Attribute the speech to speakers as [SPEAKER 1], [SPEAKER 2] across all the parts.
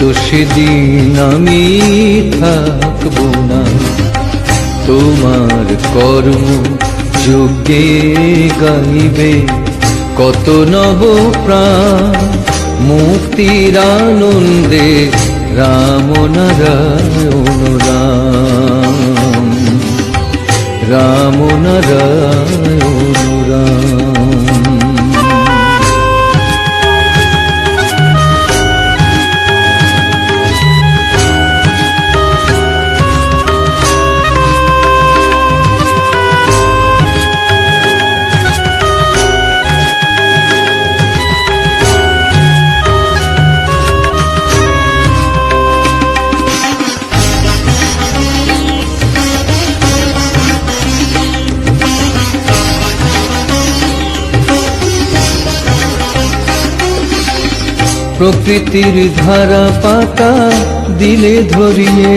[SPEAKER 1] হয়তো সেদিন আমি থাকবো না, তোমার কর্ম যজ্ঞে গাইবে কত নব প্রাণ, মুক্তির আনন্দে রাম নারায়ণ রাম, রাম নারায়ণ রাম। প্রকৃতির ধারা পাতা দিলে ধরিয়ে,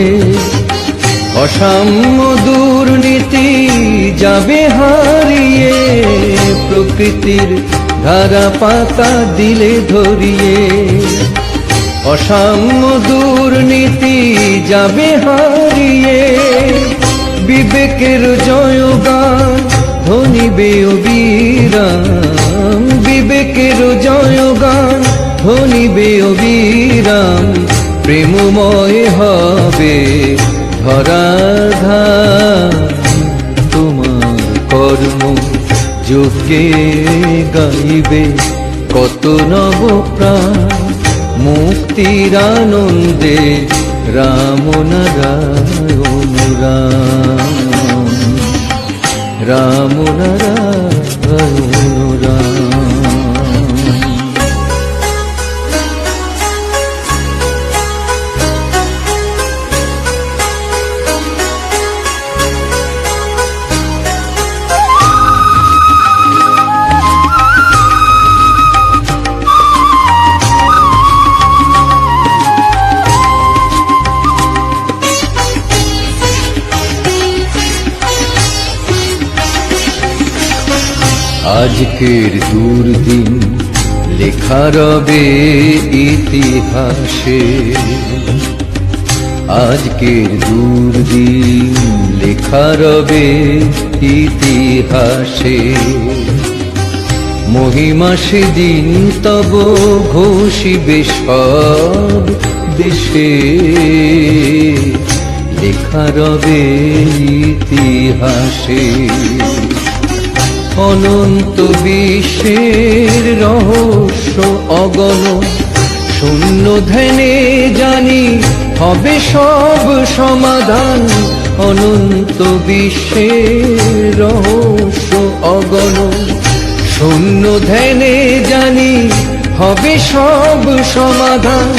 [SPEAKER 1] অসাম্য দুর্নীতি যাবে হারিয়ে। প্রকৃতির ধারা পাতা দিলে ধরিয়ে, অসাম্য দুর্নীতি যাবে হারিয়ে। বিবেকের জয়গান ধ্বনিবে অবিরাম, বিবেকের জয়গান ধ্বনিবে অবিরাম। প্রেমময় হবে ধরাধাম, তোমার কর্ম যজ্ঞে গাইবে কত নব প্রাণ, মুক্তির আনন্দে রাম নারায়ণ রাম, রাম নারায়ণ রাম। আজকের দুর্দিন লেখা রবে ইতিহাসে, আজকের দুর্দিন লেখা রবে ইতিহাসে। মহিমা সেদিন তব ঘোষিবে সব দেশে, লেখা রবে ইতিহাসে। অনন্ত বিশ্বের রহস্য অগণ, শূন্য ধ্যানে জানি হবে সব সমাধান। অনন্ত বিশ্বের রহস্য অগণ, শূন্য ধ্যানে জানি হবে সব সমাধান।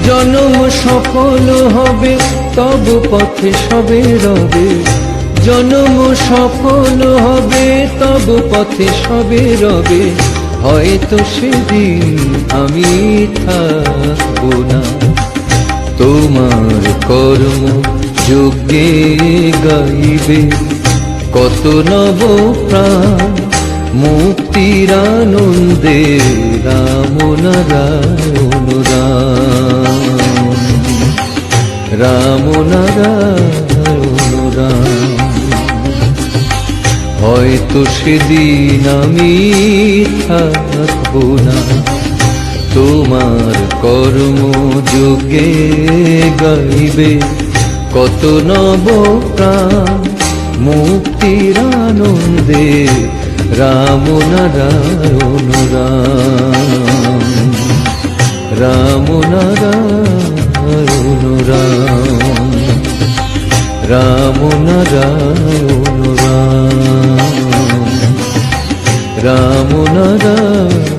[SPEAKER 1] জন্ম সফল হবে তব পথে সবে রবে, জন্ম সফল হবে তব পথে সবে রবে। হয়তো সেদিন আমি থাকবো না, তোমার কর্ম যজ্ঞে গাইবে কত নব প্রাণ, মুক্তির আনন্দে রাম নারায়ণ রাম, রাম নারায়ণ রাম। হয়তো সেদিন আমি থাকবো না, তোমার কর্ম যজ্ঞে গাইবে কত নব প্রাণ, মুক্তির আনন্দে রাম নারায়ণ রাম, রাম নারায়ণ রাম, রাম নারায়ণ রাম, রাম নারায়ণ।